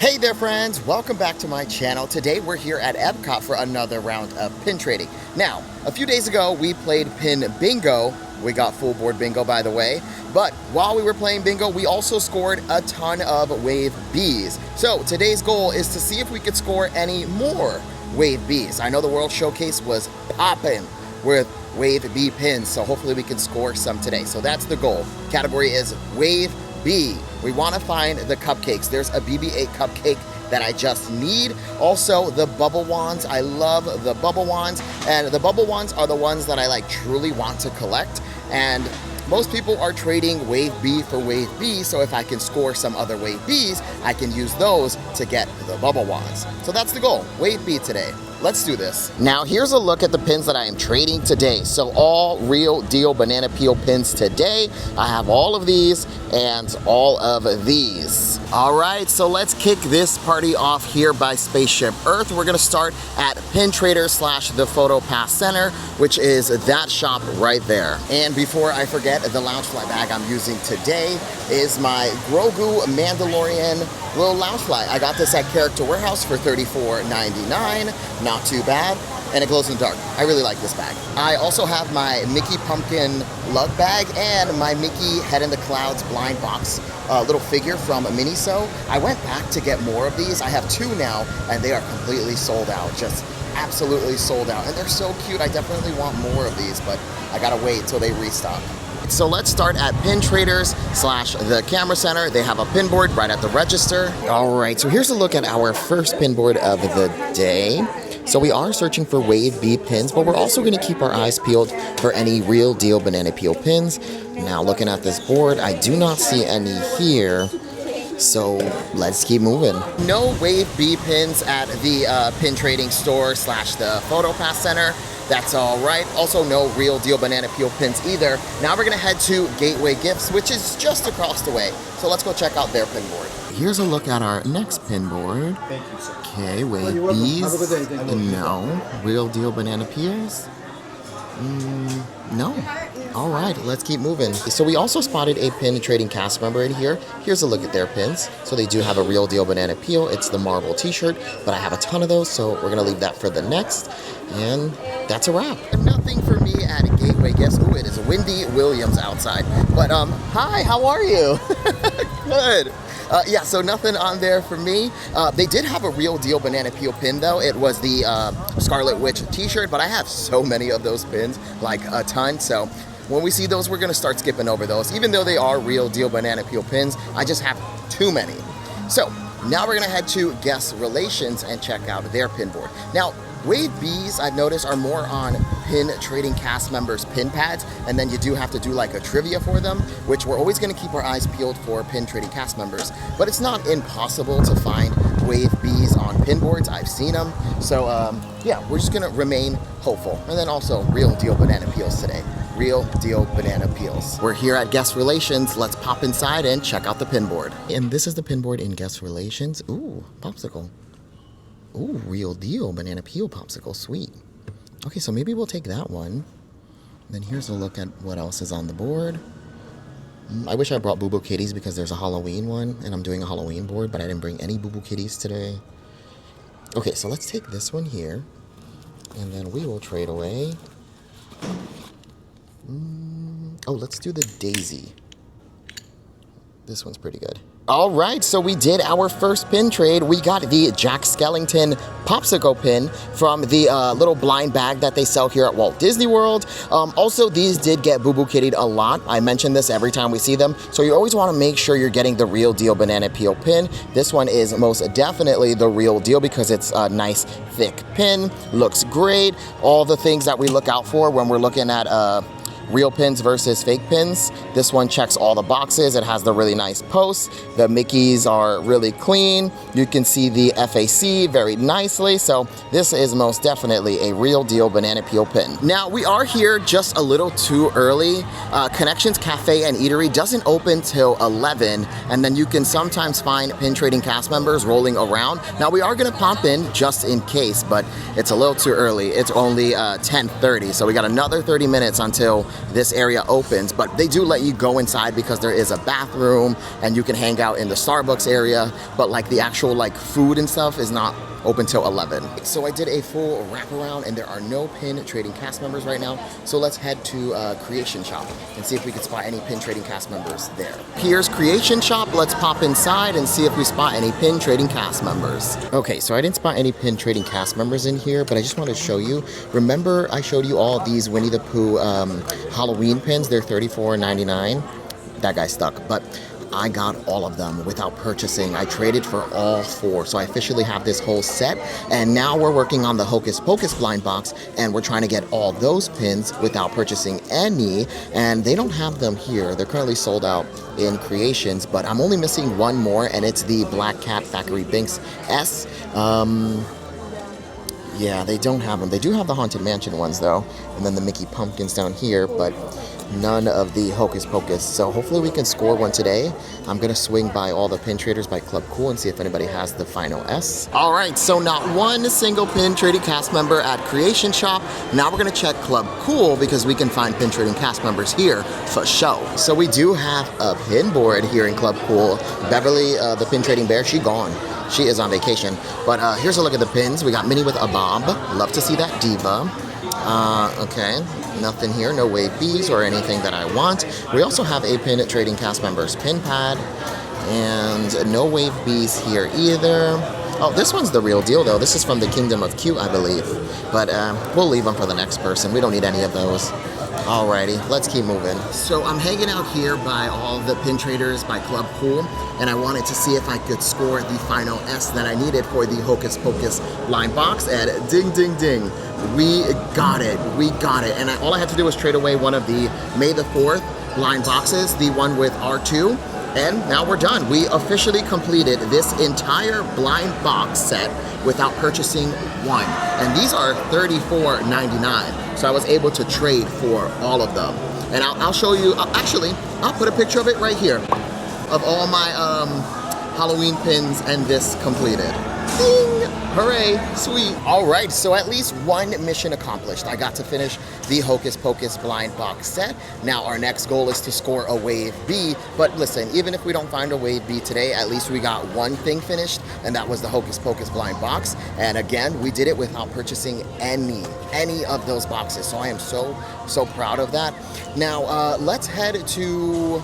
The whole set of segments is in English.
Hey there friends, welcome back to my channel. Today we're here at Epcot for another round of pin trading. Now, a few days ago we played pin bingo. We got full board bingo by the way. But while we were playing bingo, we also scored a ton of wave Bs. So today's goal is to see if we could score any more wave Bs. I know the World Showcase was popping with wave B pins, so hopefully we can score some today. So that's the goal. Category is wave B. We want to find the cupcakes. There's a BB-8 cupcake that I just need. Also, the bubble wands. I love the bubble wands, and the bubble wands are the ones that I truly want to collect. And most people are trading wave B for wave B, so if I can score some other wave Bs, I can use those to get the bubble wands. So that's the goal, wave B today. Let's do this. Now here's a look at the pins that I am trading today. So all real deal banana peel pins today. I have all of these and all of these. All right, so let's kick this party off here by Spaceship Earth. We're gonna start at Pin Trader / the Photo Pass Center, which is that shop right there. And before I forget, the Loungefly bag I'm using today is my Grogu Mandalorian little Loungefly. I got this at Character Warehouse for $34.99. Not too bad, and it glows in the dark. I really like this bag. I also have my Mickey Pumpkin lug bag and my Mickey Head in the Clouds blind box little figure from Miniso. I went back to get more of these. I have two now, and they are completely sold out. Just absolutely sold out, and they're so cute. I definitely want more of these, but I gotta wait till they restock. So let's start at Pin Traders / the Camera Center. They have a pin board right at the register. All right, so here's a look at our first pin board of the day. So we are searching for wave B pins, but we're also going to keep our eyes peeled for any real deal banana peel pins. Now looking at this board, I do not see any here. So let's keep moving. No wave B pins at the pin trading store / the Photo Pass Center. That's all right. Also no real deal banana peel pins either. Now we're gonna head to Gateway Gifts, which is just across the way. So let's go check out their pin board. Here's a look at our next pin board. Thank you, sir. Okay, wave Bs. No. Real deal banana peels? No. All right, let's keep moving. So we also spotted a pin trading cast member in here. Here's a look at their pins. So they do have a real deal banana peel. It's the marble t-shirt, but I have a ton of those, so we're gonna leave that for the next. And that's a wrap. Nothing for me at Gateway Gifts. Ooh, it is Wendy Williams outside. But hi, how are you? Good. Yeah, so nothing on there for me. They did have a real deal banana peel pin though. It was the Scarlet Witch t-shirt, but I have so many of those pins, like a ton. So when we see those, we're gonna start skipping over those. Even though they are real deal banana peel pins, I just have too many. So now we're gonna head to Guest Relations and check out their pin board. Now, wave Bs, I've noticed, are more on pin trading cast members' pin pads, and then you do have to do like a trivia for them, which we're always going to keep our eyes peeled for pin trading cast members. But it's not impossible to find wave Bs on pin boards. I've seen them. So yeah, we're just going to remain hopeful. And then also real deal banana peels today. Real deal banana peels. We're here at Guest Relations. Let's pop inside and check out the pin board. And this is the pin board in Guest Relations. Ooh, popsicle. Ooh, real deal banana peel popsicle, sweet. Okay, so maybe we'll take that one. Then here's a look at what else is on the board. I wish I brought Boo Boo Kitties because there's a Halloween one, and I'm doing a Halloween board, but I didn't bring any Boo Boo Kitties today. Okay, so let's take this one here, and then we will trade away. Oh, let's do the Daisy. This one's pretty good. All right, so we did our first pin trade. We got the Jack Skellington popsicle pin from the little blind bag that they sell here at Walt Disney World. Also, these did get Boo Boo Kittied a lot. I mention this every time we see them. So you always want to make sure you're getting the real deal banana peel pin. This one is most definitely the real deal because it's a nice thick pin. Looks great. All the things that we look out for when we're looking at real pins versus fake pins. This one checks all the boxes. It has the really nice posts. The Mickeys are really clean. You can see the FAC very nicely. So this is most definitely a real deal banana peel pin. Now we are here just a little too early. Connections Cafe and Eatery doesn't open till 11, and then you can sometimes find pin trading cast members rolling around. Now we are gonna pop in just in case, but it's a little too early. It's only 10:30, so we got another 30 minutes until this area opens, but they do let you go inside because there is a bathroom and you can hang out in the Starbucks area, but like the actual like food and stuff is not open till 11. So I did a full wraparound and there are no pin trading cast members right now. So let's head to Creation Shop and see if we can spot any pin trading cast members there. Here's Creation Shop. Let's pop inside and see if we spot any pin trading cast members. Okay, so I didn't spot any pin trading cast members in here, but I just wanted to show you. Remember I showed you all these Winnie the Pooh Halloween pins? They're $34.99. That guy stuck, but I got all of them without purchasing. I traded for all 4. So I officially have this whole set. And now we're working on the Hocus Pocus blind box and we're trying to get all those pins without purchasing any. And they don't have them here. They're currently sold out in Creations, but I'm only missing one more and it's the Black Cat Thackeray Binks S. Yeah, they don't have them. They do have the Haunted Mansion ones though. And then the Mickey Pumpkins down here, but none of the Hocus Pocus. So hopefully we can score one today. I'm gonna swing by all the pin traders by Club Cool and see if anybody has the final S. All right, so not one single pin trading cast member at Creation Shop. Now we're gonna check Club Cool because we can find pin trading cast members here for show. So we do have a pin board here in Club Cool. Beverly, the pin trading bear, she gone. She is on vacation. But here's a look at the pins. We got Minnie with a bob. Love to see that diva. Okay, nothing here, no wave Bs or anything that I want. We also have a pin trading cast members pin pad, and no wave Bs here either. Oh, this one's the real deal though. This is from the Kingdom of Cute, I believe. But we'll leave them for the next person. We don't need any of those. Alrighty, let's keep moving. So I'm hanging out here by all the pin traders by Club Cool, and I wanted to see if I could score the final S that I needed for the Hocus Pocus blind box, and ding, ding, ding. We got it, And all I had to do was trade away one of the May the 4th blind boxes, the one with R2, and now we're done. We officially completed this entire blind box set without purchasing one. And these are $34.99. So I was able to trade for all of them. And I'll show you, actually, I'll put a picture of it right here of all my Halloween pins and this completed. Ding! Hooray, sweet. All right, so at least one mission accomplished. I got to finish the Hocus Pocus blind box set. Now our next goal is to score a wave B, but listen, even if we don't find a wave B today, at least we got one thing finished, and that was the Hocus Pocus blind box. And again, we did it without purchasing any of those boxes. So I am so proud of that. Now let's head to,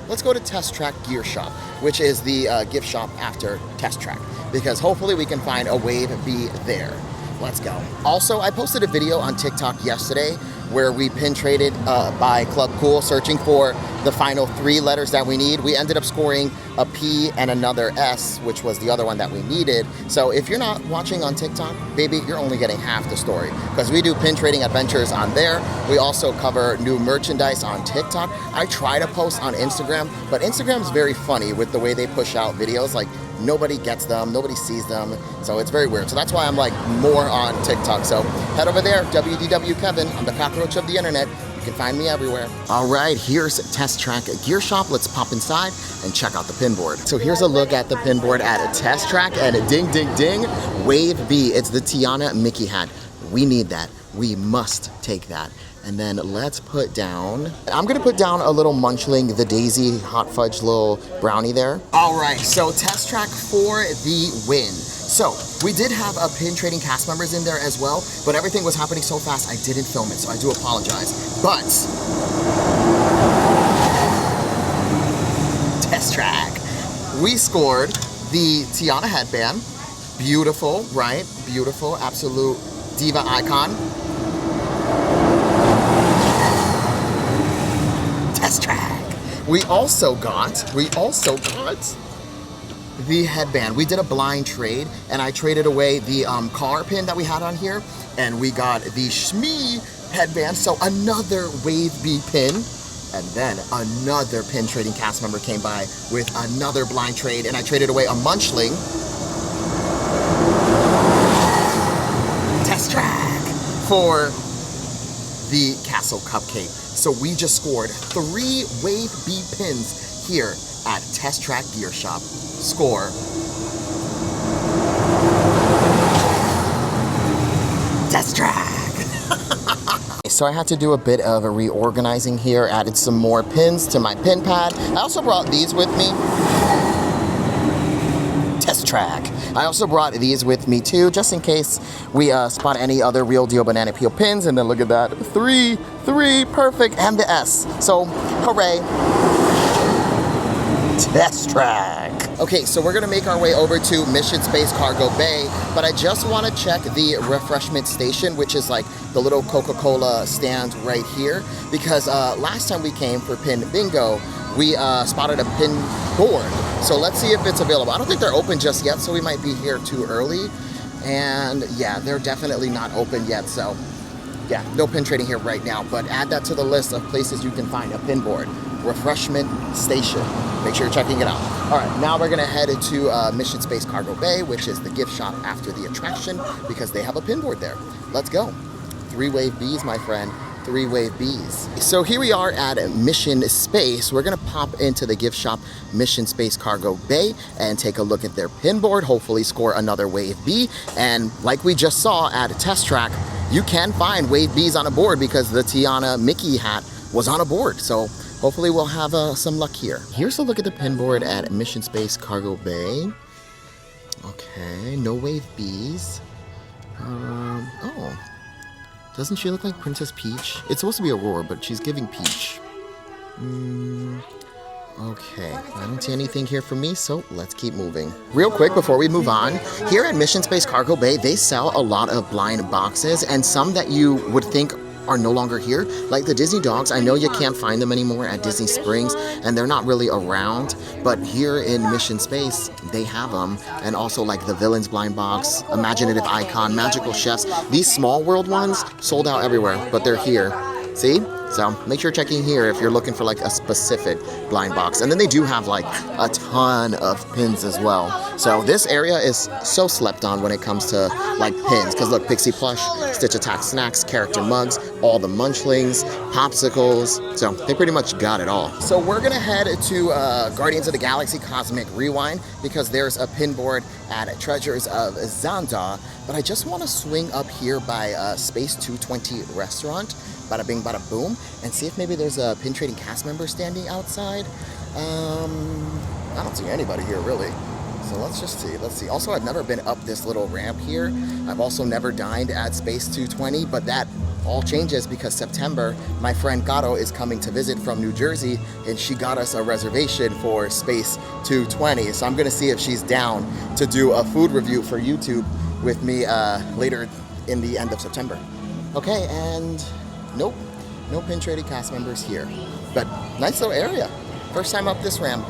let's go to Test Track Gear Shop, which is the gift shop after Test Track, because hopefully we can find a wave B there. Let's go. Also, I posted a video on TikTok yesterday where we pin traded by Club Cool, searching for the final 3 letters that we need. We ended up scoring a P and another S, which was the other one that we needed. So if you're not watching on TikTok, baby, you're only getting half the story, because we do pin trading adventures on there. We also cover new merchandise on TikTok. I try to post on Instagram, but Instagram's very funny with the way they push out videos. Like, nobody gets them, nobody sees them, so it's very weird. So that's why I'm like more on TikTok. So head over there, WDW Kevin. I'm the cockroach of the internet. You can find me everywhere. All right, here's Test Track Gear Shop. Let's pop inside and check out the pin board. So here's a look at the pin board at Test Track, and ding, ding, ding, Wave B. It's the Tiana Mickey hat. We need that. We must take that. And then let's put down, I'm gonna put down a little Munchling, the Daisy Hot Fudge little brownie there. All right, so Test Track for the win. So we did have a pin trading cast members in there as well, but everything was happening so fast I didn't film it, so I do apologize. But Test Track, we scored the Tiana headband. Beautiful, right? Beautiful, absolute diva icon. Test Track. We also got the headband. We did a blind trade, and I traded away the car pin that we had on here, and we got the Shmee headband, so another Wave B pin. And then another pin trading cast member came by with another blind trade, and I traded away a Munchling. Test Track for the Castle Cupcake. So we just scored 3 Wave B pins here at Test Track Gear Shop. Score. Test Track. so I had to do a bit of a reorganizing here, added some more pins to my pin pad. I also brought these with me. Test track. I also brought these with me too, just in case we spot any other real deal banana peel pins. And then look at that, three, perfect, and the S. So, hooray. Test track. Okay, so we're gonna make our way over to Mission Space Cargo Bay, but I just wanna check the refreshment station, which is like the little Coca-Cola stand right here, because last time we came for Pin Bingo, we spotted a pin board. So let's see if it's available. I don't think they're open just yet, so we might be here too early. And yeah, they're definitely not open yet, so yeah, no pin trading here right now, but add that to the list of places you can find a pin board. Refreshment station. Make sure you're checking it out. All right, now we're gonna head into Mission Space Cargo Bay, which is the gift shop after the attraction, because they have a pin board there. Let's go. 3-wave bees, my friend. 3-wave bees. So here we are at Mission Space. We're gonna pop into the gift shop Mission Space Cargo Bay and take a look at their pin board, hopefully score another wave bee. And like we just saw at Test Track, you can find wave bees on a board because the Tiana Mickey hat was on a board. So hopefully we'll have some luck here. Here's a look at the pin board at Mission Space Cargo Bay. Okay, no wave bees. Oh. Doesn't she look like Princess Peach? It's supposed to be Aurora, but she's giving Peach. Okay, I don't see anything here for me, so let's keep moving. Real quick before we move on, here at Mission Space Cargo Bay, they sell a lot of blind boxes, and some that you would think are no longer here, like the Disney dogs. I know you can't find them anymore at Disney Springs, and they're not really around, but here in Mission Space, they have them. And also like the Villains blind box, Imaginative Icon, Magical Chefs. These Small World ones sold out everywhere, but they're here. See? So make sure you're checking here if you're looking for like a specific blind box. And then they do have like a ton of pins as well. So this area is so slept on when it comes to like pins. Because look, Pixie Plush, Stitch Attack snacks, character mugs, all the Munchlings, popsicles. So they pretty much got it all. So we're gonna head to Guardians of the Galaxy Cosmic Rewind because there's a pin board at Treasures of Xandar. But I just want to swing up here by Space 220 restaurant. Bada bing, bada boom, and see if maybe there's a pin trading cast member standing outside. I don't see anybody here really. So let's just see, let's see. Also, I've never been up this little ramp here. I've also never dined at Space 220, but that all changes because September, my friend Gato is coming to visit from New Jersey, and she got us a reservation for Space 220. So I'm gonna see if she's down to do a food review for YouTube with me later in the end of September. Okay, and nope, no pin trading cast members here. But nice little area. First time up this ramp.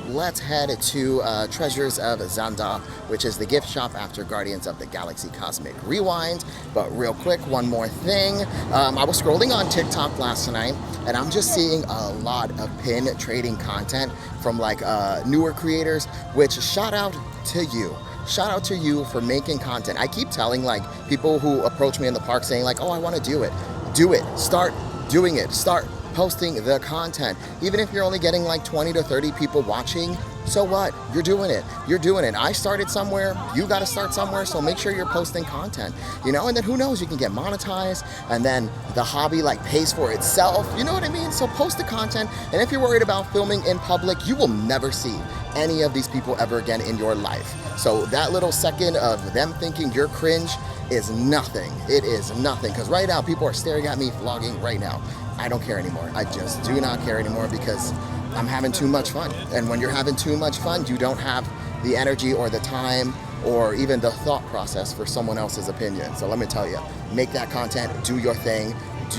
Let's head to Treasures of Xandar, which is the gift shop after Guardians of the Galaxy Cosmic Rewind. But real quick, one more thing. I was scrolling on TikTok last night, and I'm just seeing a lot of pin trading content from like newer creators, which shout out to you. Shout out to you for making content. I keep telling like people who approach me in the park saying like, oh, I want to do it. Do it. Start doing it. Start posting the content. Even if you're only getting like 20 to 30 people watching, so what? You're doing it. You're doing it. I started somewhere. You got to start somewhere. So make sure you're posting content, you know, and then who knows, you can get monetized and then the hobby like pays for itself. You know what I mean? So post the content. And if you're worried about filming in public, you will never see any of these people ever again in your life. So that little second of them thinking you're cringe is nothing. It is nothing. Because right now people are staring at me vlogging right now. I don't care anymore. I just do not care anymore because I'm having too much fun. And when you're having too much fun, you don't have the energy or the time or even the thought process for someone else's opinion. So let me tell you, make that content, do your thing.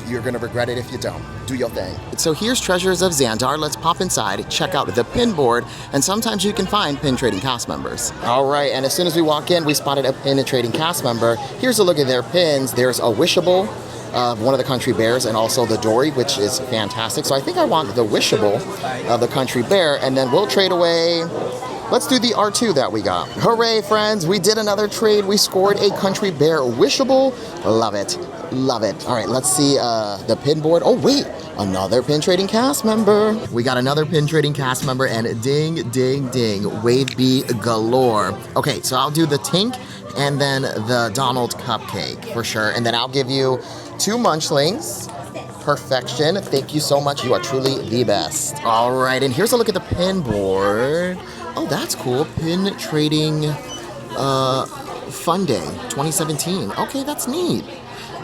You're gonna regret it if you don't. Do your thing. So here's Treasures of Xandar. Let's pop inside, check out the pin board, and sometimes you can find pin trading cast members. All right, and as soon as we walk in, we spotted a pin trading cast member. Here's a look at their pins. There's a Wishable of one of the Country Bears and also the Dory, which is fantastic. So I think I want the Wishable of the Country Bear, and then we'll trade away. Let's do the R2 that we got. Hooray, friends, we did another trade. We scored a Country Bear Wishable. Love it, love it. All right, let's see the pin board. Oh wait, another pin trading cast member. We got another pin trading cast member, and ding, ding, ding, wave bee galore. Okay, so I'll do the Tink and then the Donald Cupcake for sure. And then I'll give you 2 munchlings. Perfection. Thank you so much. You are truly the best. All right, and here's a look at the pin board. Oh, that's cool. Pin trading fun day 2017. Okay, that's neat.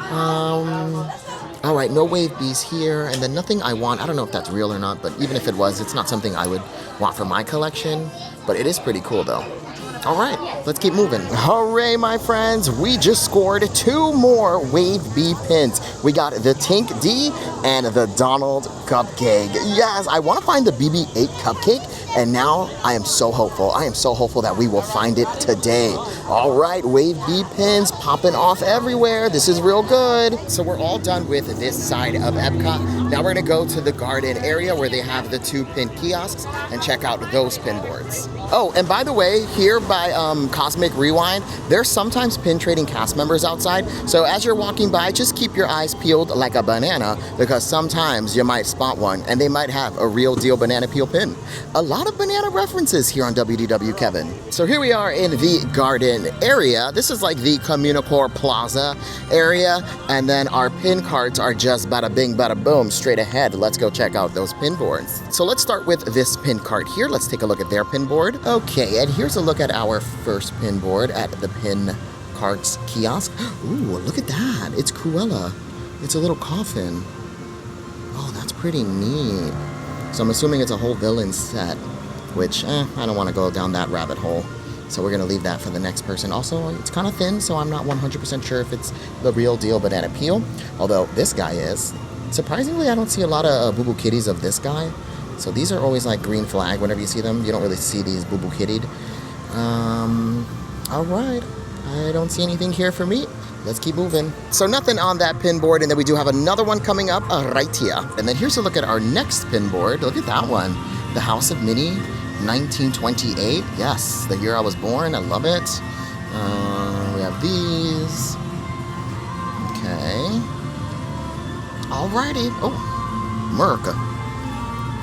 All right, no wave bees here, and then nothing I want. I don't know if that's real or not, but even if it was, it's not something I would want for my collection, but it is pretty cool though. All right, let's keep moving. Hooray, my friends. We just scored 2 more Wave B pins. We got the Tink D and the Donald Cupcake. Yes, I want to find the BB-8 Cupcake, and now I am so hopeful. I am so hopeful that we will find it today. All right, Wave B pins popping off everywhere. This is real good. So we're all done with this side of Epcot. Now we're gonna go to the garden area where they have the 2 pin kiosks and check out those pin boards. Oh, and by the way, here by Cosmic Rewind, there's sometimes pin trading cast members outside. So as you're walking by, just keep your eyes peeled like a banana, because sometimes you might spot one and they might have a real deal banana peel pin. A lot of banana references here on WDW Kevin. So here we are in the garden area. This is like the CommuniCore Plaza area, and then our pin cards are just bada bing bada boom straight ahead. Let's go check out those pin boards. So let's start with this pin card here. Let's take a look at their pin board. Okay, and here's a look at our first pin board at the pin cards kiosk. Ooh, look at that. It's Cruella. It's a little coffin. Oh, that's pretty neat. So I'm assuming it's a whole villain set, which I don't want to go down that rabbit hole. So we're going to leave that for the next person. Also, it's kind of thin, so I'm not 100% sure if it's the real deal banana peel, although this guy is. Surprisingly, I don't see a lot of Boo Boo Kitties of this guy. So these are always like green flag whenever you see them. You don't really see these Boo Boo Kittied. All right. I don't see anything here for me. Let's keep moving. So nothing on that pin board, and then we do have another one coming up right here. And then here's a look at our next pin board. Look at that one. The House of Minnie, 1928. Yes, the year I was born. I love it. We have these. Okay. Alrighty. Oh, America.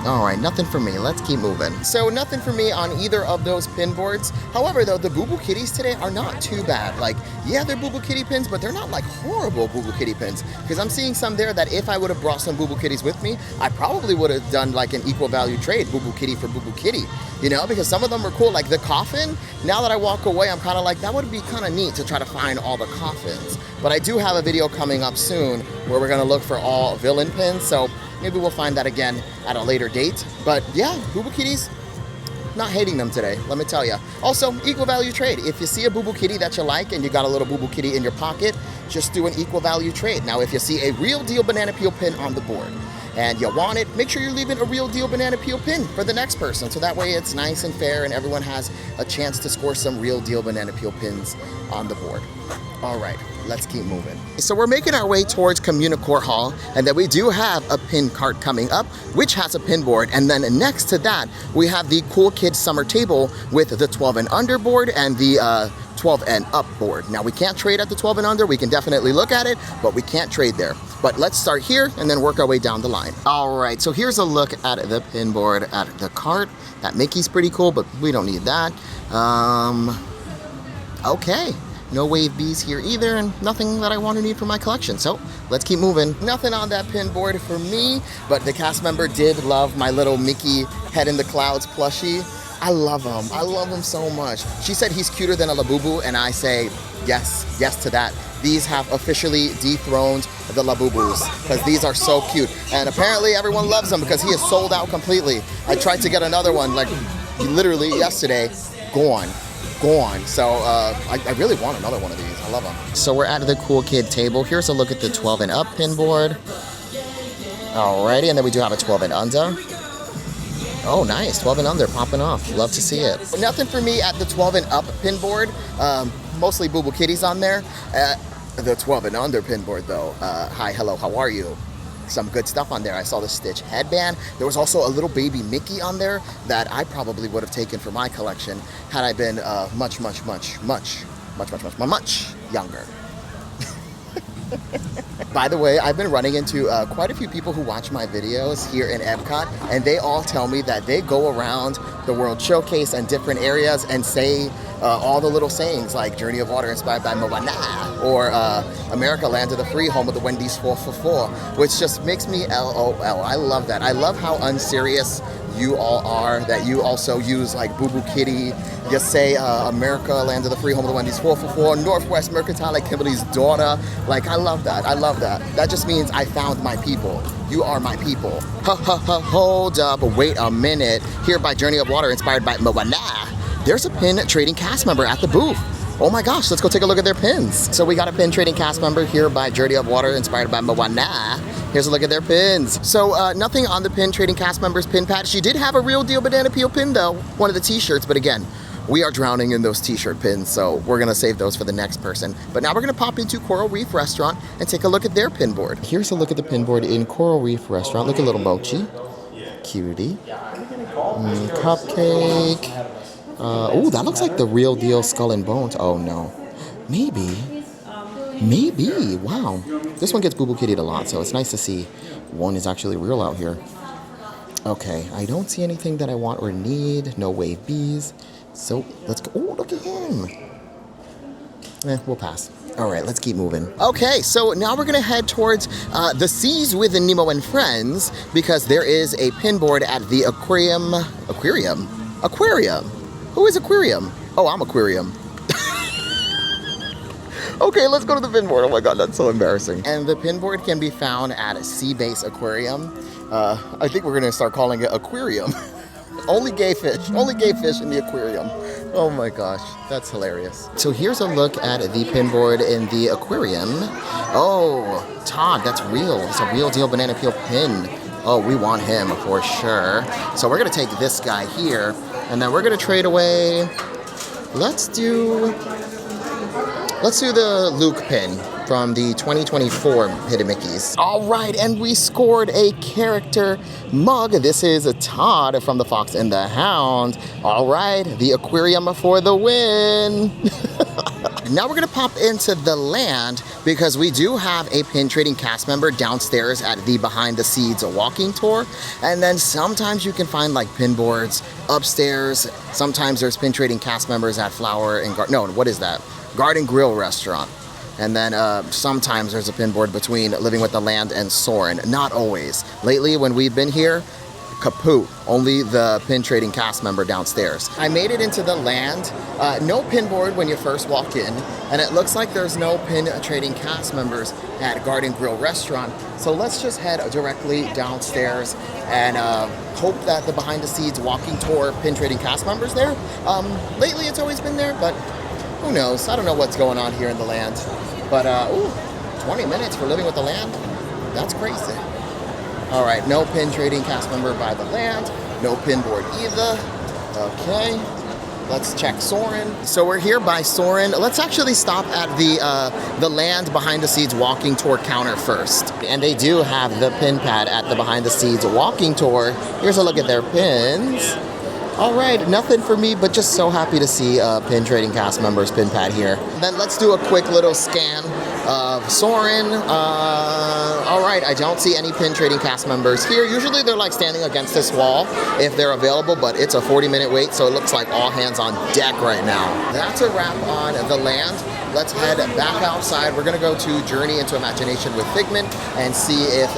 Alright, nothing for me. Let's keep moving. So nothing for me on either of those pin boards. However, though, the Boo Boo Kitties today are not too bad. Like, yeah, they're Boo Boo Kitty pins, but they're not like horrible Boo Boo Kitty pins. Because I'm seeing some there that if I would have brought some Boo Boo Kitties with me, I probably would have done like an equal value trade, Boo Boo Kitty for Boo Boo Kitty. You know, because some of them are cool. Like the coffin, now that I walk away, I'm kind of like, that would be kind of neat to try to find all the coffins. But I do have a video coming up soon where we're going to look for all villain pins. So maybe we'll find that again at a later date. But yeah, Boo Boo Kitties, not hating them today, let me tell you. Also, equal value trade. If you see a Boo Boo Kitty that you like and you got a little Boo Boo Kitty in your pocket, just do an equal value trade. Now, if you see a real deal banana peel pin on the board and you want it, make sure you're leaving a real deal banana peel pin for the next person. So that way it's nice and fair and everyone has a chance to score some real deal banana peel pins on the board. All right, let's keep moving. So we're making our way towards CommuniCore Hall, and then we do have a pin cart coming up, which has a pin board. And then next to that, we have the Cool Kids Summer Table with the 12 and under board and the 12 and up board. Now we can't trade at the 12 and under. We can definitely look at it, but we can't trade there. But let's start here and then work our way down the line. All right, so here's a look at the pin board at the cart. That Mickey's pretty cool, but we don't need that. Okay. No wave bees here either, and nothing that I want to need for my collection. So let's keep moving. Nothing on that pin board for me, but the cast member did love my little Mickey Head in the Clouds plushie. I love him. I love him so much. She said he's cuter than a Labubu, and I say yes, yes to that. These have officially dethroned the Labubus because these are so cute. And apparently everyone loves them because he is sold out completely. I tried to get another one like literally yesterday, gone. So I really want another one of these. I love them. So we're at the Cool Kid table. Here's a look at the 12 and up pin board. Alrighty, and then we do have a 12 and under. Oh, nice. 12 and under popping off. Love to see it. Nothing for me at the 12 and up pin board. Mostly Boo Boo Kitties on there. The 12 and under pin board, though. Hi, hello, how are you? Some good stuff on there. I saw the Stitch headband. There was also a little baby Mickey on there that I probably would have taken for my collection had I been much younger. By the way, I've been running into quite a few people who watch my videos here in Epcot, and they all tell me that they go around the World Showcase and different areas and say all the little sayings like Journey of Water inspired by Moana, or America, Land of the Free, home of the Wendy's 444, which just makes me LOL. I love that. I love how unserious you all are, that you also use like Boo Boo Kitty. You say America, Land of the Free, home of the Wendy's 444, Northwest Mercantile, like Kimberly's daughter. Like, I love that. I love that. That just means I found my people. You are my people. Ha ha ha, hold up, wait a minute. Here by Journey of Water inspired by Moana, there's a pin trading cast member at the booth. Oh my gosh, let's go take a look at their pins. So we got a pin trading cast member here by Journey of Water inspired by Moana. Here's a look at their pins. So nothing on the pin trading cast member's pin pad. She did have a real deal banana peel pin though, one of the t-shirts, but again, we are drowning in those t-shirt pins, so we're gonna save those for the next person. But now we're gonna pop into Coral Reef Restaurant and take a look at their pin board. Here's a look at the pin board in Coral Reef Restaurant. Look at little Mochi, cutie. Cupcake. Oh, that looks like the real deal Skull and Bones. Oh no, maybe, wow. This one gets Boo Boo Kitty'd a lot, so it's nice to see one is actually real out here. Okay, I don't see anything that I want or need. No wave bees. So let's go. Oh, look at him. We'll pass. All right, let's keep moving. Okay, so now we're gonna head towards the Seas with Nemo and Friends, because there is a pin board at the Aquarium. Who is Aquarium? Oh, I'm Aquarium. Okay, let's go to the pin board. Oh my God, that's so embarrassing. And the pin board can be found at Sea Base Aquarium. I think we're gonna start calling it Aquarium. Only gay fish in the aquarium. Oh my gosh, that's hilarious. So here's a look at the pin board in the aquarium. Oh, Todd, that's real. It's a real deal banana peel pin. Oh, we want him for sure. So we're gonna take this guy here, and then we're gonna trade away. Let's do the Luke pin from the 2024 Hidden Mickeys. All right, and we scored a character mug. This is a Todd from The Fox and the Hound. All right, the aquarium for the win. Now we're gonna pop into the land, because we do have a pin trading cast member downstairs at the Behind the Scenes walking tour. And then sometimes you can find like pin boards upstairs. Sometimes there's pin trading cast members at Flower and Garden Grill restaurant. And then sometimes there's a pin board between Living with the Land and Soarin'. Not always. Lately, when we've been here, kaput. Only the pin trading cast member downstairs. I made it into the land. No pin board when you first walk in. And it looks like there's no pin trading cast members at Garden Grill restaurant. So let's just head directly downstairs and hope that the Behind the Scenes walking tour pin trading cast members there. Lately, it's always been there, but who knows? I don't know what's going on here in the land. But, 20 minutes for Living with the Land? That's crazy. All right, no pin trading cast member by the land. No pin board either. Okay, let's check Soarin'. So we're here by Soarin'. Let's actually stop at the land Behind the Scenes walking tour counter first. And they do have the pin pad at the Behind the Scenes walking tour. Here's a look at their pins. All right, nothing for me, but just so happy to see pin trading cast members pin pad here. Then let's do a quick little scan of Soarin'. All right, I don't see any pin trading cast members here. Usually they're like standing against this wall if they're available, but it's a 40-minute wait, so it looks like all hands on deck right now. That's a wrap on the land. Let's head back outside. We're gonna go to Journey into Imagination with Figment and see if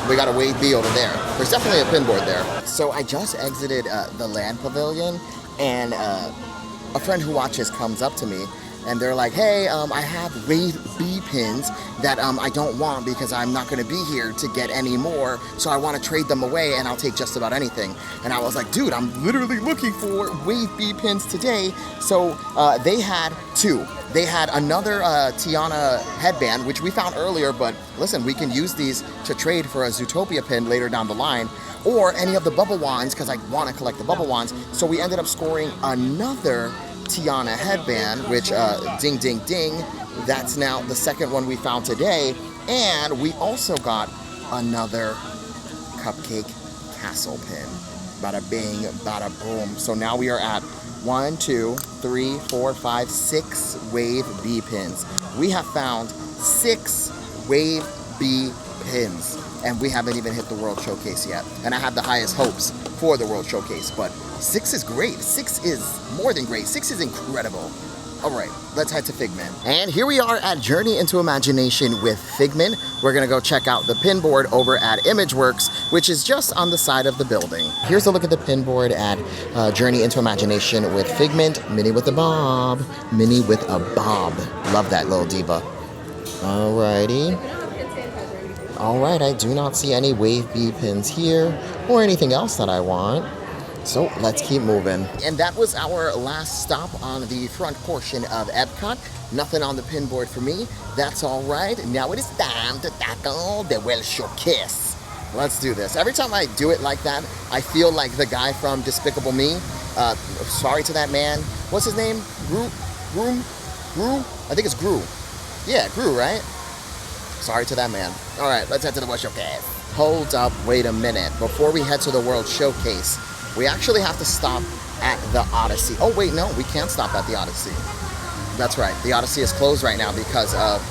we got a wave bee over there. There's definitely a pin board there. So I just exited the Land Pavilion, and a friend who watches comes up to me and they're like, hey, I have wave bee pins that I don't want because I'm not gonna be here to get any more, so I wanna trade them away and I'll take just about anything. And I was like, dude, I'm literally looking for wave bee pins today. So they had two. They had another Tiana headband, which we found earlier, but listen, we can use these to trade for a Zootopia pin later down the line, or any of the bubble wands, because I want to collect the bubble wands. So we ended up scoring another Tiana headband, which ding, ding, ding. That's now the second one we found today. And we also got another cupcake castle pin. Bada bing, bada boom. So now we are at 1, 2, 3, 4, 5, 6 wave bee pins. We have found 6 wave bee pins, and we haven't even hit the World Showcase yet. And I have the highest hopes for the World Showcase, but 6 is great. 6 is more than great. 6 is incredible. All right, let's head to Figment. And here we are at Journey into Imagination with Figment. We're gonna go check out the pin board over at ImageWorks, which is just on the side of the building. Here's a look at the pin board at Journey into Imagination with Figment. Minnie with a bob. Minnie with a bob. Love that little diva. Alrighty. All right, I do not see any wave B pins here or anything else that I want. So let's keep moving. And that was our last stop on the front portion of Epcot. Nothing on the pin board for me. That's all right. Now it is time to tackle the World Showcase. Let's do this. Every time I do it like that, I feel like the guy from Despicable Me. Sorry to that man. What's his name? Gru? I think it's Gru. Yeah, Gru, right? Sorry to that man. All right, let's head to the World Showcase. Hold up, wait a minute. Before we head to the World Showcase, we actually have to stop at the Odyssey. Oh wait, no, we can't stop at the Odyssey. That's right, the Odyssey is closed right now because of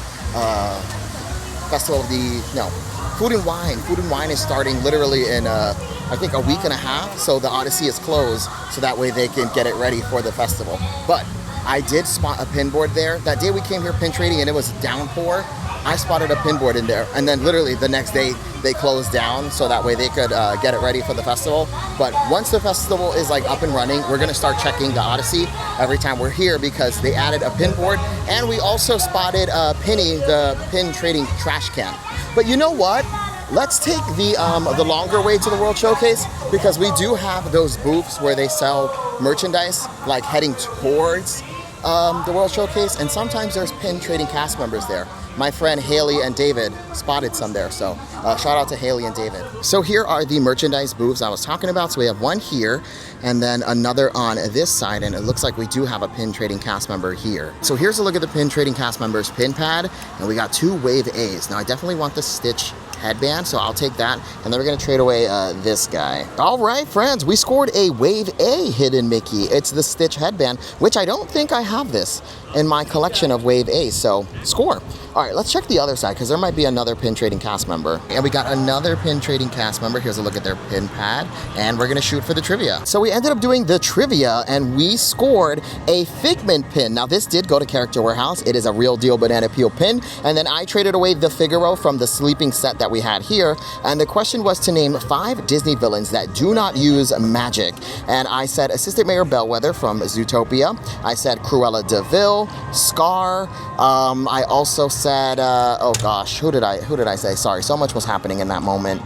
Food and Wine. Food and Wine is starting literally in I think a week and a half, so the Odyssey is closed so that way they can get it ready for the festival. But I did spot a pin board there. That day we came here pin trading and it was downpour. I spotted a pin board in there, and then literally the next day they closed down so that way they could get it ready for the festival. But once the festival is like up and running, we're gonna start checking the Odyssey every time we're here because they added a pin board, and we also spotted Penny, the pin trading trash can. But you know what? Let's take the longer way to the World Showcase because we do have those booths where they sell merchandise, like heading towards the World Showcase, and sometimes there's pin trading cast members there. My friend Haley and David spotted some there, so shout out to Haley and David. So here are the merchandise booths I was talking about. So we have one here and then another on this side, and it looks like we do have a pin trading cast member here. So here's a look at the pin trading cast members pin pad, and we got 2 Wave A's. Now I definitely want the Stitch headband, so I'll take that, and then we're gonna trade away this guy. All right, friends, we scored a Wave A hidden Mickey. It's the Stitch headband, which I don't think I have this in my collection of Wave A, so score. All right, let's check the other side because there might be another pin trading cast member. And we got another pin trading cast member. Here's a look at their pin pad, and we're gonna shoot for the trivia. So we ended up doing the trivia, and we scored a Figment pin. Now this did go to Character Warehouse. It is a real deal banana peel pin, and then I traded away the Figaro from the sleeping set that we had here, and the question was to name 5 Disney villains that do not use magic. And I said Assistant Mayor Bellwether from Zootopia. I said Cruella de Vil, Scar. I also said, oh gosh, who did I say? Sorry, so much was happening in that moment.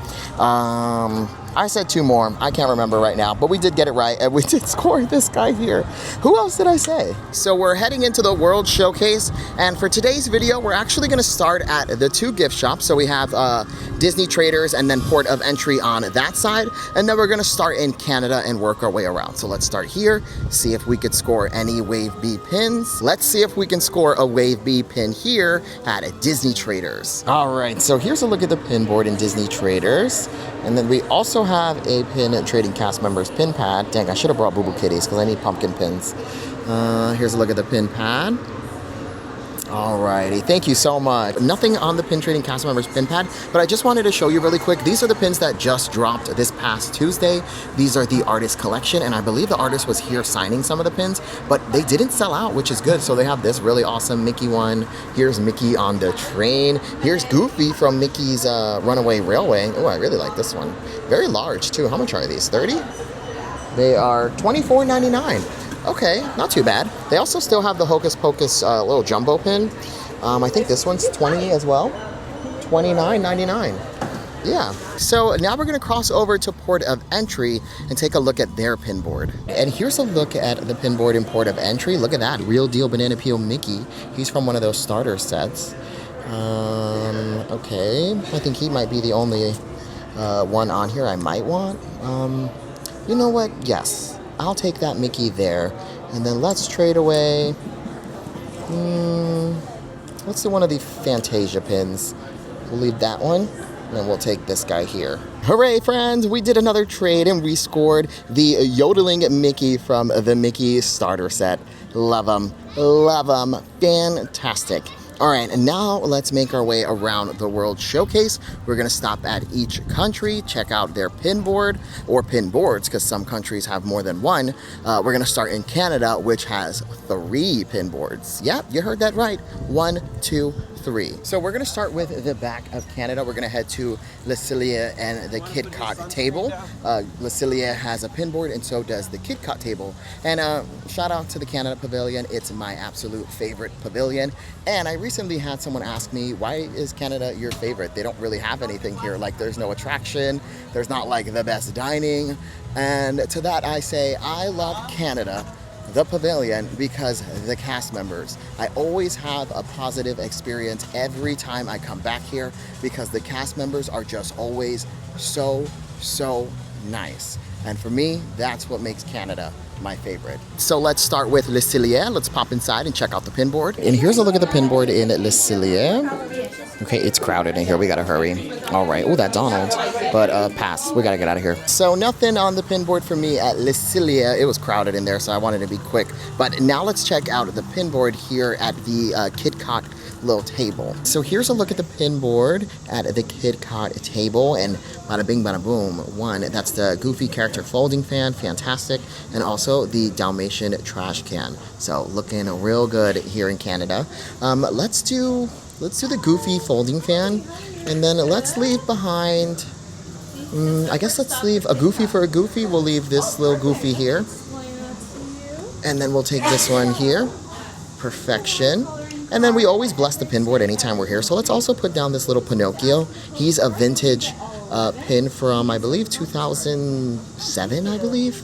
I said 2 more. I can't remember right now, but we did get it right, and we did score this guy here. Who else did I say? So we're heading into the World Showcase, and for today's video, we're actually gonna start at the 2 gift shops. So we have Disney Traders and then Port of Entry on that side, and then we're gonna start in Canada and work our way around. So let's start here, see if we could score any Wave B pins. Let's see if we can score a Wave B pin here at Disney Traders. All right, so here's a look at the pin board in Disney Traders, and then we also have a pin trading cast members pin pad. Dang, I should have brought Boo Boo Kitties because I need pumpkin pins. Here's a look at the pin pad. Alrighty, thank you so much. Nothing on the pin trading cast members pin pad, but I just wanted to show you really quick. These are the pins that just dropped this past Tuesday. These are the artist collection, and I believe the artist was here signing some of the pins, but they didn't sell out, which is good. So they have this really awesome Mickey one. Here's Mickey on the train. Here's Goofy from Mickey's Runaway Railway. Oh, I really like this one. Very large too. How much are these? 30? They are $24.99. Okay, not too bad. They also still have the Hocus Pocus little jumbo pin. I think this one's 20 as well. $29.99. Yeah. So now we're gonna cross over to Port of Entry and take a look at their pin board. And here's a look at the pin board in Port of Entry. Look at that, real deal banana peel Mickey. He's from one of those starter sets. Okay, I think he might be the only one on here I might want. You know what? Yes. I'll take that Mickey there, and then let's trade away, let's do one of the Fantasia pins. We'll leave that one, and then we'll take this guy here. Hooray, friends, we did another trade, and we scored the yodeling Mickey from the Mickey starter set. Love him, fantastic. All right, and now let's make our way around the World Showcase. We're gonna stop at each country, check out their pin board or pin boards, because some countries have more than one. We're gonna start in Canada, which has 3 pin boards. Yep, you heard that right. 1, 2, 3. So we're gonna start with the back of Canada. We're gonna head to Le Cellier and the KitKat table. Le Cellier has a pin board, and so does the KitKat table. And shout out to the Canada Pavilion. It's my absolute favorite pavilion. And I recently had someone ask me, why is Canada your favorite? They don't really have anything here. Like, there's no attraction. There's not like the best dining. And to that I say, I love Canada, the pavilion, because the cast members. I always have a positive experience every time I come back here, because the cast members are just always so nice. And for me, that's what makes Canada my favorite. So let's start with Le Cellier. Let's pop inside and check out the pin board. And here's a look at the pin board in Le Cellier. Okay, it's crowded in here. We gotta hurry. All right. Oh, that Donald. But pass. We gotta get out of here. So nothing on the pin board for me at Le Cellier. It was crowded in there, so I wanted to be quick. But now let's check out the pin board here at the KitKat little table. So here's a look at the pin board at the KitKat table, and bada bing bada boom. One, that's the Goofy character folding fan, fantastic, and also the Dalmatian trash can. So looking real good here in Canada. Let's do the Goofy folding fan, and then let's leave behind, I guess let's leave a Goofy for a Goofy. We'll leave this little Goofy here, and then we'll take this one here. Perfection. And then we always bless the pin board anytime we're here. So let's also put down this little Pinocchio. He's a vintage pin from, I believe, 2007, I believe.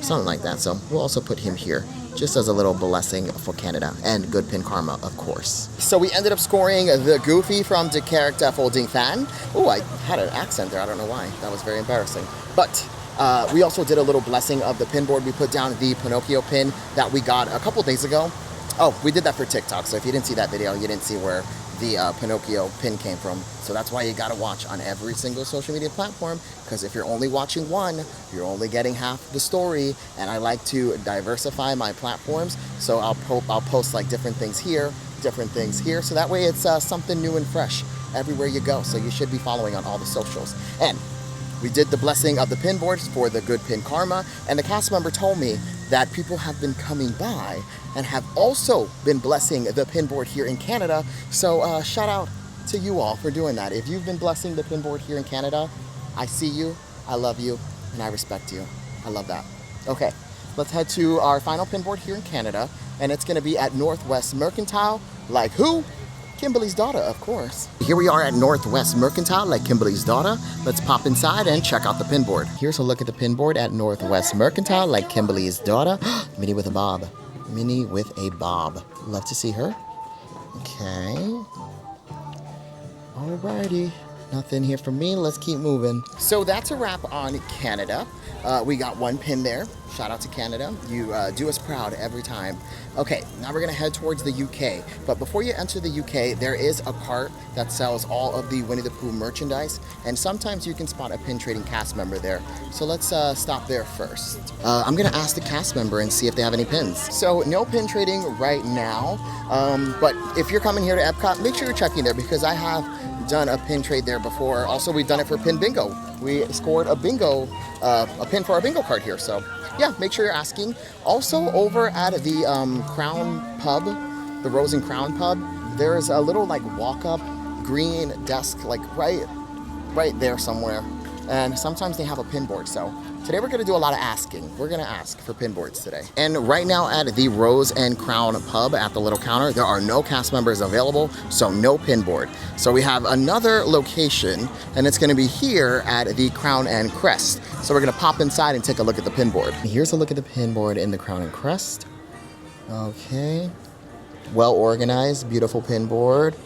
Something like that. So we'll also put him here, just as a little blessing for Canada and good pin karma, of course. So we ended up scoring the Goofy from the character folding fan. Oh, I had an accent there. I don't know why. That was very embarrassing. But we also did a little blessing of the pin board. We put down the Pinocchio pin that we got a couple days ago. Oh, we did that for TikTok, so if you didn't see that video, you didn't see where the Pinocchio pin came from. So that's why you gotta watch on every single social media platform, because if you're only watching one, you're only getting half the story, and I like to diversify my platforms, so I'll post like different things here, so that way it's something new and fresh everywhere you go, so you should be following on all the socials. And we did the blessing of the pin boards for the good pin karma, and the cast member told me that people have been coming by and have also been blessing the pin board here in Canada. So shout out to you all for doing that. If you've been blessing the pin board here in Canada, I see you, I love you, and I respect you. I love that. Okay, let's head to our final pin board here in Canada, and it's gonna be at Northwest Mercantile. Like who? Kimberly's daughter, of course. Here we are at Northwest Mercantile, like Kimberly's daughter. Let's pop inside and check out the pin board. Here's a look at the pin board at Northwest Mercantile, like Kimberly's daughter. Minnie with a bob. Minnie with a bob. Love to see her. Okay. Alrighty. Nothing here for me. Let's keep moving. So that's a wrap on Canada. We got one pin there. Shout out to Canada. You do us proud every time. Okay, now we're gonna head towards the UK. But before you enter the UK, there is a cart that sells all of the Winnie the Pooh merchandise, and sometimes you can spot a pin trading cast member there. So let's stop there first. I'm gonna ask the cast member and see if they have any pins. So no pin trading right now, but if you're coming here to Epcot, make sure you're checking there, because I have done a pin trade there before. Also, we've done it for pin bingo. We scored a bingo, a pin for our bingo card here. So yeah, make sure you're asking. Also, over at the Crown Pub, the Rose and Crown Pub, there is a little like walk-up green desk, like right there somewhere. And sometimes they have a pin board. So today we're gonna do a lot of asking. We're gonna ask for pin boards today. And right now at the Rose and Crown Pub at the little counter, there are no cast members available, so no pin board. So we have another location, and it's gonna be here at the Crown and Crest. So we're gonna pop inside and take a look at the pin board. Here's a look at the pin board in the Crown and Crest. Okay, well organized, beautiful pin board.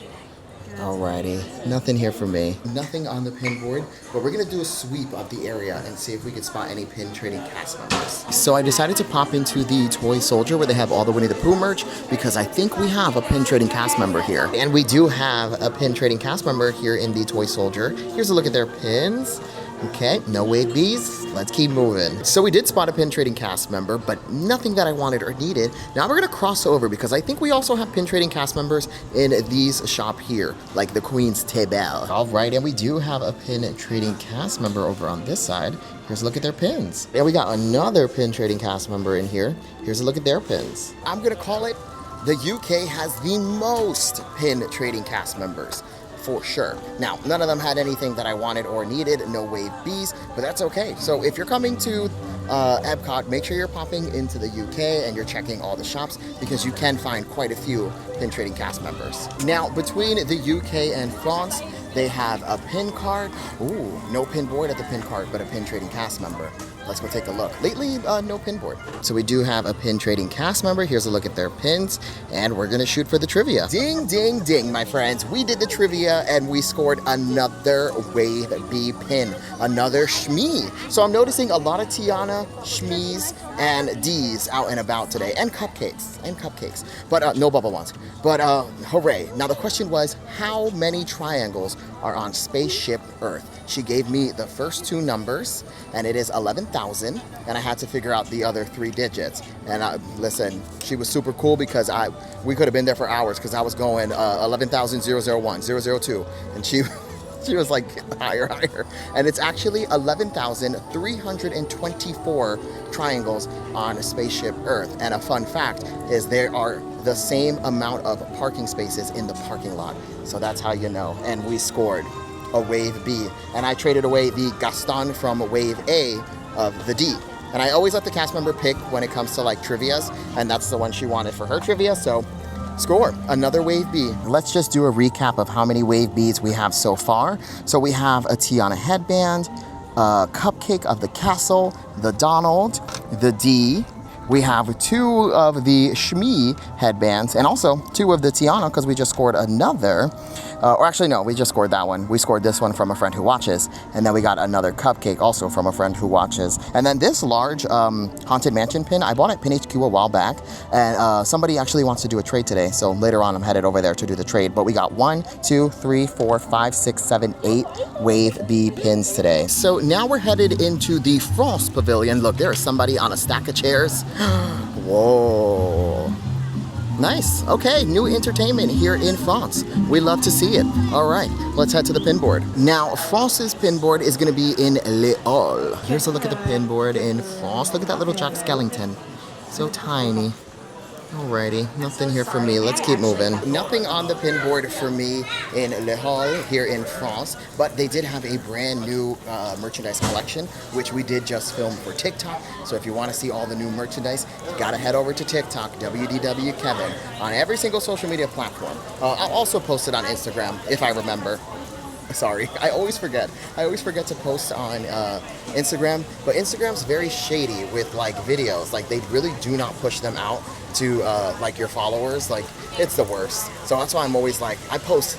Alrighty, nothing here for me. Nothing on the pin board, but we're gonna do a sweep of the area and see if we can spot any pin trading cast members. So I decided to pop into the Toy Soldier where they have all the Winnie the Pooh merch, because I think we have a pin trading cast member here. And we do have a pin trading cast member here in the Toy Soldier. Here's a look at their pins. Okay, no wave bees. Let's keep moving. So we did spot a pin trading cast member, but nothing that I wanted or needed. Now we're gonna cross over because I think we also have pin trading cast members in these shop here, like the Queen's Table. All right, and we do have a pin trading cast member over on this side. Here's a look at their pins. And we got another pin trading cast member in here. Here's a look at their pins. I'm gonna call it the UK has the most pin trading cast members. For sure. Now, none of them had anything that I wanted or needed, no wave bees, but that's okay. So if you're coming to Epcot, make sure you're popping into the UK and you're checking all the shops because you can find quite a few pin trading cast members. Now, between the UK and France, they have a pin card. Ooh, no pin board at the pin card, but a pin trading cast member. Let's go take a look. Lately, no pin board. So we do have a pin trading cast member. Here's a look at their pins, and we're gonna shoot for the trivia. Ding, ding, ding, my friends. We did the trivia, and we scored another wave B pin, another Shmee. So I'm noticing a lot of Tiana, Shmees, and D's out and about today, and cupcakes, but no bubble ones. But hooray. Now the question was, how many triangles are on Spaceship Earth? She gave me the first two numbers, and it is 11,000, and I had to figure out the other three digits. And listen, she was super cool because we could have been there for hours because I was going 11,001, 002, and she was like higher. And it's actually 11,324 triangles on Spaceship Earth. And a fun fact is there are the same amount of parking spaces in the parking lot. So that's how you know. And we scored a wave B. And I traded away the Gaston from wave A of the D. And I always let the cast member pick when it comes to like trivias. And that's the one she wanted for her trivia. So score, another wave B. Let's just do a recap of how many wave Bs we have so far. So we have a Tiana headband, a cupcake of the castle, the Donald, the D. We have two of the Shmee headbands and also two of the Tiana because we just scored another. Or actually, no, we just scored that one. We scored this one from a friend who watches. And then we got another cupcake also from a friend who watches. And then this large Haunted Mansion pin, I bought at Pin HQ a while back. And somebody actually wants to do a trade today. So later on, I'm headed over there to do the trade. But we got 1, 2, 3, 4, 5, 6, 7, 8 wave B pins today. So now we're headed into the France Pavilion. Look, there is somebody on a stack of chairs. Whoa. Nice. Okay, new entertainment here in France. We love to see it. All right, let's head to the pin board. Now, France's pin board is going to be in Les Halles. Here's a look at the pin board in France. Look at that little Jack Skellington. So tiny. Alrighty, nothing here for me. Let's keep moving. Nothing on the pin board for me in Les Halles here in France, but they did have a brand new merchandise collection, which we did just film for TikTok. So if you want to see all the new merchandise, you gotta head over to TikTok, WDW Kevin, on every single social media platform. I'll also post it on Instagram if I remember. Sorry, I always forget. I always forget to post on Instagram, but Instagram's very shady with like videos. Like they really do not push them out to like your followers. Like it's the worst. So that's why I'm always like, I post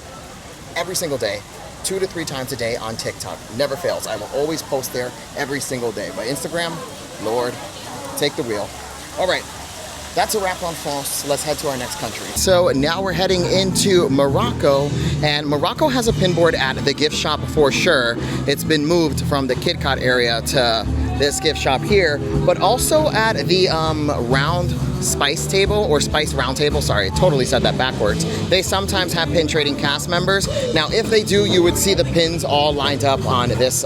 every single day, 2 to 3 times a day on TikTok. Never fails. I will always post there every single day. But Instagram, Lord, take the wheel. All right. That's a wrap on France. Let's head to our next country. So now we're heading into Morocco, and Morocco has a pin board at the gift shop for sure. It's been moved from the KitKat area to this gift shop here, but also at the round spice table or spice round table. Sorry, I totally said that backwards. They sometimes have pin trading cast members. Now, if they do, you would see the pins all lined up on this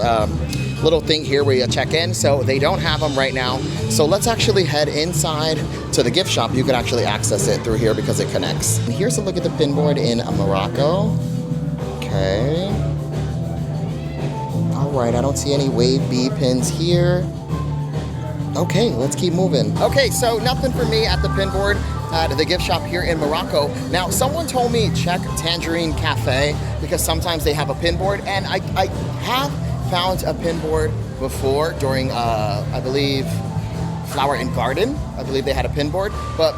little thing here where you check in. So they don't have them right now. So let's actually head inside to the gift shop. You can actually access it through here because it connects. And here's a look at the pin board in Morocco. Okay. All right, I don't see any wave B pins here. Okay, let's keep moving. Okay, so nothing for me at the pin board at the gift shop here in Morocco. Now, someone told me check Tangerine Cafe because sometimes they have a pin board, and I have found a pin board before during, I believe, Flower and Garden. I believe they had a pin board, but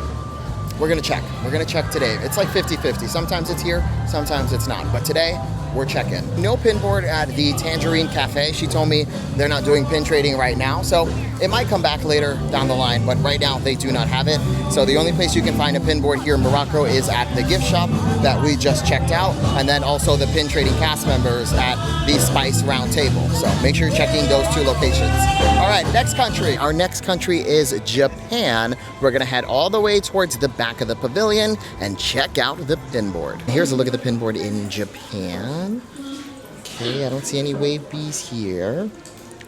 we're gonna check. We're gonna check today. It's like 50-50. Sometimes it's here, sometimes it's not. But today, we're checking. No pin board at the Tangerine Cafe. She told me they're not doing pin trading right now, so it might come back later down the line, but right now they do not have it. So the only place you can find a pin board here in Morocco is at the gift shop that we just checked out, and then also the pin trading cast members at the Spice Round Table. So make sure you're checking those 2 locations. All right, next country. Our next country is Japan. We're gonna head all the way towards the back of the pavilion and check out the pin board. Here's a look at the pin board in Japan. Okay, I don't see any wave bees here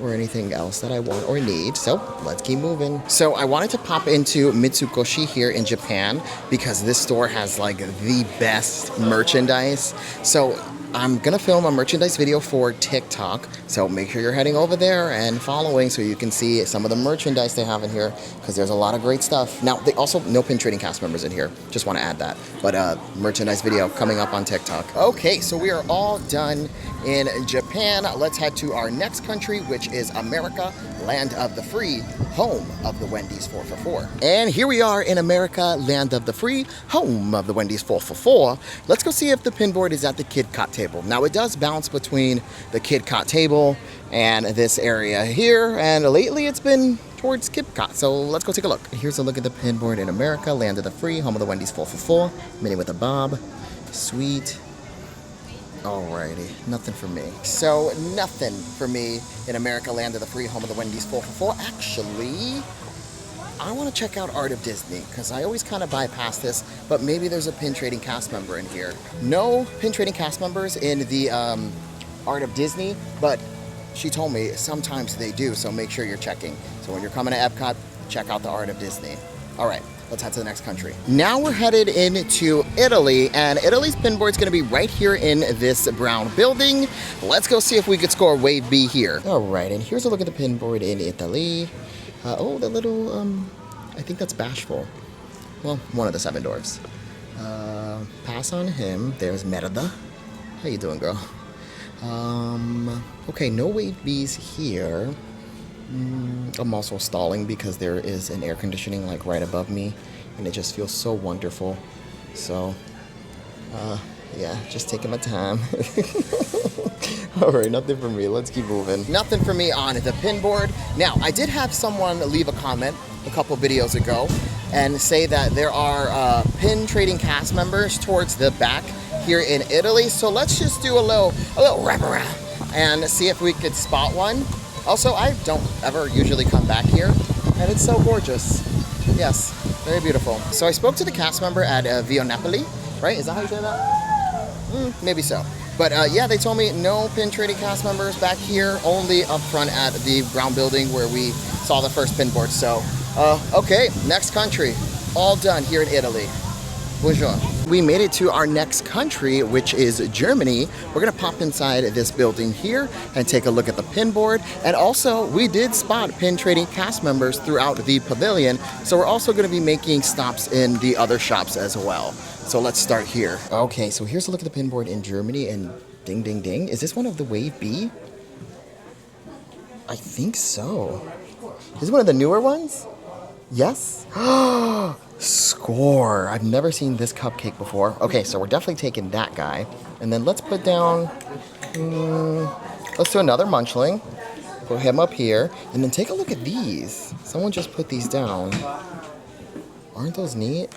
or anything else that I want or need, so let's keep moving. So I wanted to pop into Mitsukoshi here in Japan because this store has like the best merchandise. So I'm gonna film a merchandise video for TikTok, so make sure you're heading over there and following so you can see some of the merchandise they have in here, because there's a lot of great stuff. Now, they also no pin trading cast members in here, just want to add that. But merchandise video coming up on TikTok. Okay, so we are all done in Japan. Let's head to our next country, which is America, land of the free, home of the Wendy's 4 for 4. And here we are in America, land of the free, home of the Wendy's 4 for 4. Let's go see if the pin board is at the Kid Cot table. Now it does bounce between the Kid Cot table and this area here, and lately it's been towards Kid Cot, so let's go take a look. Here's a look at the pin board in America, land of the free, home of the Wendy's 4 for 4, mini with a bob, sweet. Alrighty, nothing for me. So nothing for me in America, land of the free, home of the Wendy's 4 for 4. Actually, I want to check out Art of Disney because I always kind of bypass this, but maybe there's a pin trading cast member in here. No pin trading cast members in the Art of Disney, but she told me sometimes they do, so make sure you're checking. So when you're coming to Epcot, check out the Art of Disney. All right, let's head to the next country. Now we're headed into Italy, and Italy's pin board's gonna be right here in this brown building. Let's go see if we could score wave B here. All right, and here's a look at the pin board in Italy. Oh, the little, I think that's Bashful. Well, one of the 7 dwarfs. Pass on him. There's Merida. How you doing, girl? Okay, no wave Bs here. I'm also stalling because there is an air conditioning like right above me, and it just feels so wonderful. So, yeah, just taking my time. All right, nothing for me. Let's keep moving. Nothing for me on the pin board. Now, I did have someone leave a comment a couple videos ago and say that there are pin trading cast members towards the back here in Italy. So let's just do a little wraparound and see if we could spot one. Also, I don't ever usually come back here, and it's so gorgeous. Yes, very beautiful. So I spoke to the cast member at Via Napoli, right? Is that how you say that? Maybe so. But yeah, they told me no pin trading cast members back here, only up front at the brown building where we saw the first pin board. So, okay, next country. All done here in Italy. Bonjour. We made it to our next country, which is Germany. We're gonna pop inside this building here and take a look at the pin board. And also, we did spot pin trading cast members throughout the pavilion. So we're also gonna be making stops in the other shops as well. So let's start here. Okay, so here's a look at the pin board in Germany, and ding, ding, ding. Is this one of the Wave B? I think so. Is it one of the newer ones? Yes? Score. I've never seen this cupcake before. Okay, so we're definitely taking that guy. And then let's put down, let's do another munchling. Put him up here. And then take a look at these. Someone just put these down. Aren't those neat?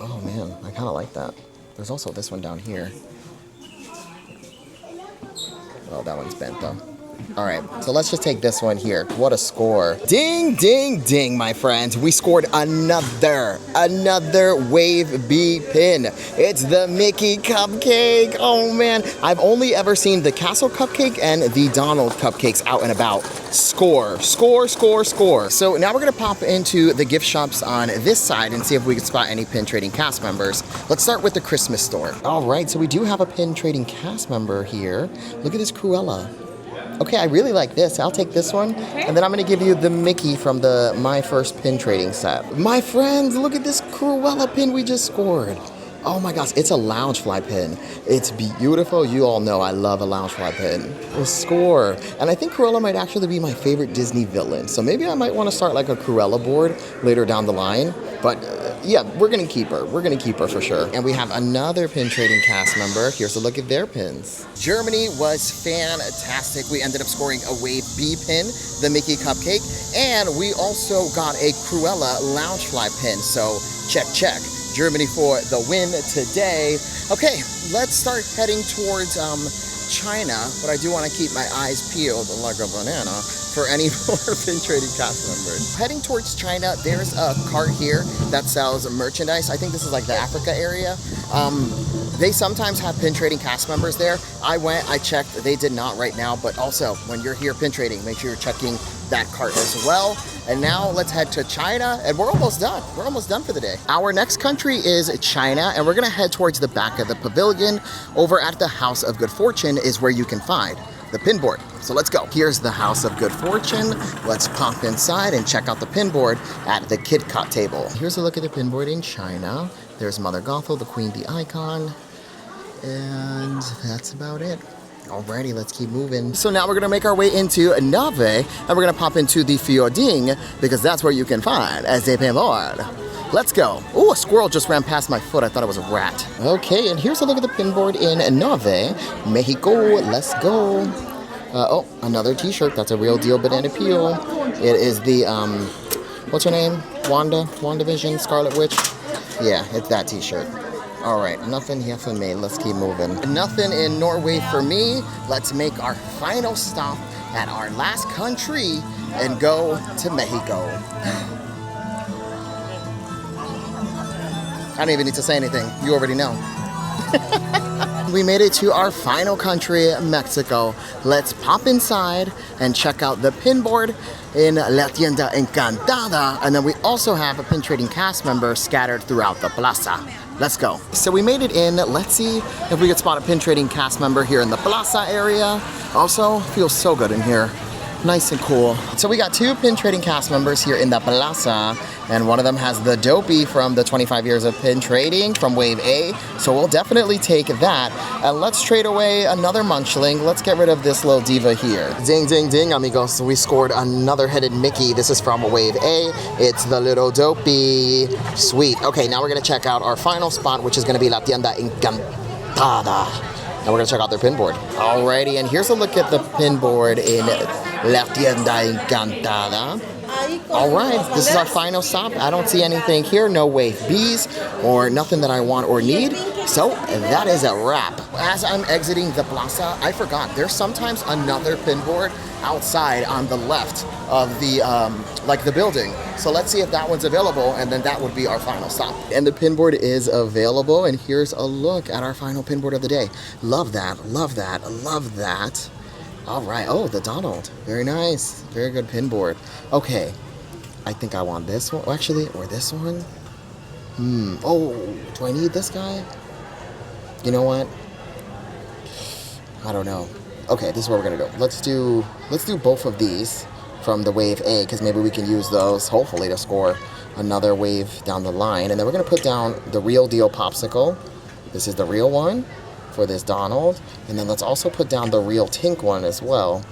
Oh man, I kind of like that. There's also this one down here. Oh, that one's bent though. All right, so let's just take this one here. What a score. Ding, ding, ding, my friends. We scored another Wave B pin. It's the Mickey cupcake. Oh man, I've only ever seen the Castle cupcake and the Donald cupcakes out and about. Score, score, score, score. So now we're gonna pop into the gift shops on this side and see if we can spot any pin trading cast members. Let's start with the Christmas store. All right, so we do have a pin trading cast member here. Look at this Cruella. Okay, I really like this. I'll take this one. Okay. And then I'm going to give you the Mickey from the My First Pin Trading set. My friends, look at this Cruella pin we just scored. Oh my gosh, it's a Loungefly pin. It's beautiful. You all know I love a Loungefly pin. A score. And I think Cruella might actually be my favorite Disney villain. So maybe I might want to start like a Cruella board later down the line. But yeah, we're going to keep her. We're going to keep her for sure. And we have another pin trading cast member. Here's a look at their pins. Germany was fantastic. We ended up scoring a Wave B pin, the Mickey Cupcake. And we also got a Cruella Loungefly pin. So check, check. Germany for the win today. Okay, let's start heading towards China, but I do want to keep my eyes peeled like a banana for any more pin trading cast members. Heading towards China, there's a cart here that sells merchandise. I think this is like the Africa area. They sometimes have pin trading cast members there. I went, I checked, they did not right now, but also when you're here pin trading, make sure you're checking that cart as well. And now let's head to China, and we're almost done. We're almost done for the day. Our next country is China, and we're gonna head towards the back of the pavilion. Over at the House of Good Fortune is where you can find the pin board. So let's go. Here's the House of Good Fortune. Let's pop inside and check out the pin board at the Kit Kat table. Here's a look at the pin board in China. There's Mother Gothel, the Queen, the Icon, and that's about it. Alrighty, let's keep moving. So now we're gonna make our way into Norway, and we're gonna pop into the Fjording, because that's where you can find a pin board. Let's go. Oh, a squirrel just ran past my foot. I thought it was a rat. Okay, and here's a look at the pin board in Norway, Mexico. Let's go. Oh, another t-shirt. That's a real deal banana peel. It is the, what's her name? WandaVision, Scarlet Witch. Yeah, it's that t-shirt. All right, nothing here for me. Let's keep moving. Nothing in Norway for me. Let's make our final stop at our last country and go to Mexico. I don't even need to say anything. You already know. We made it to our final country, Mexico. Let's pop inside and check out the pin board in La Tienda Encantada. And then we also have a pin trading cast member scattered throughout the plaza. Let's go. So we made it in. Let's see if we could spot a pin trading cast member here in the plaza area. Also, feels so good in here. Nice and cool. So we got two pin trading cast members here in the plaza, and one of them has the Dopey from the 25 years of pin trading from Wave A. So we'll definitely take that. And let's trade away another Munchling. Let's get rid of this little diva here. Ding, ding, ding, amigos. So we scored another headed Mickey. This is from Wave A. It's the little Dopey. Sweet. Okay, now we're gonna check out our final spot, which is gonna be La Tienda Encantada. And we're gonna check out their pin board. Alrighty, and here's a look at the pin board in La Tienda Encantada. All right, this is our final stop. I don't see anything here, no Wave Bs or nothing that I want or need. So that is a wrap. As I'm exiting the plaza, I forgot there's sometimes another pin board outside on the left of the like the building. So let's see if that one's available, and then that would be our final stop. And the pin board is available, and here's a look at our final pin board of the day. Love that, love that, love that. All right, oh, the Donald, very nice, very good pin board. Okay, I think I want this one, actually, or this one. Oh, do I need this guy? You know what? I don't know. Okay, this is what we're gonna do. Let's do both of these from the Wave A, because maybe we can use those, hopefully, to score another wave down the line. And then we're gonna put down the Real Deal Popsicle. This is the real one for this Donald. And then let's also put down the Real Tink one as well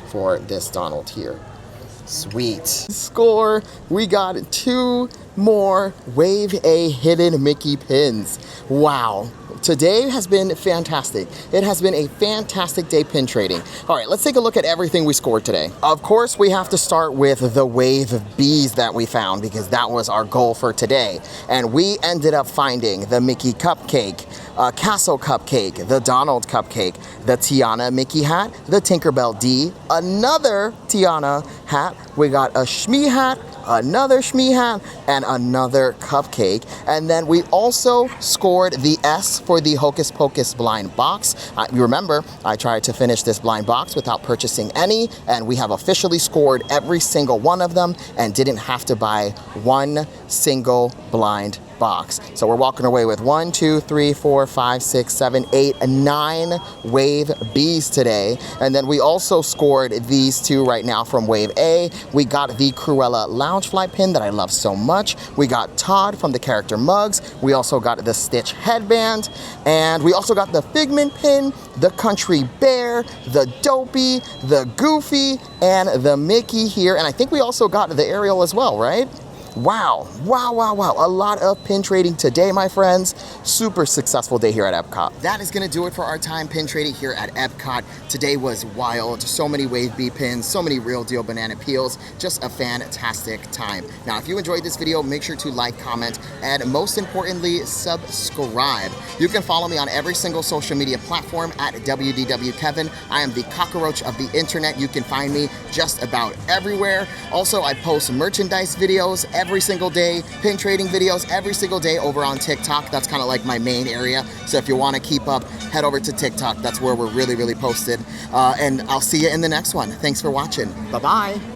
for this Donald here. Sweet. Score, we got 2 more Wave A hidden Mickey pins. Wow. Today has been fantastic. It has been a fantastic day pin trading. All right, let's take a look at everything we scored today. Of course, we have to start with the Wave Bs that we found, because that was our goal for today. And we ended up finding the Mickey Cupcake, Castle Cupcake, the Donald Cupcake, the Tiana Mickey hat, the Tinkerbell D, another Tiana hat. We got a Shmee hat, another Shmee hat, and another cupcake. And then we also scored the S for the Hocus Pocus blind box. You remember, I tried to finish this blind box without purchasing any, and we have officially scored every single one of them and didn't have to buy one single blind box. So we're walking away with 1, 2, 3, 4, 5, 6, 7, 8, 9 Wave Bs today. And then we also scored these two right now from Wave A. We got the Cruella Loungefly pin that I love so much. We got Todd from the character mugs. We also got the Stitch headband. And we also got the Figment pin, the Country Bear, the Dopey, the Goofy, and the Mickey here. And I think we also got the Ariel as well, right? Wow, wow, wow, wow. A lot of pin trading today, my friends. Super successful day here at Epcot. That is gonna do it for our time pin trading here at Epcot. Today was wild. So many Wave B pins, so many real deal banana peels. Just a fantastic time. Now, if you enjoyed this video, make sure to like, comment, and most importantly, subscribe. You can follow me on every single social media platform at WDW Kevin. I am the cockroach of the internet. You can find me just about everywhere. Also, I post merchandise videos every single day, pin trading videos every single day over on TikTok. That's kind of like my main area. So if you want to keep up, head over to TikTok. That's where we're really posted. And I'll see you in the next one. Thanks for watching. Bye-bye.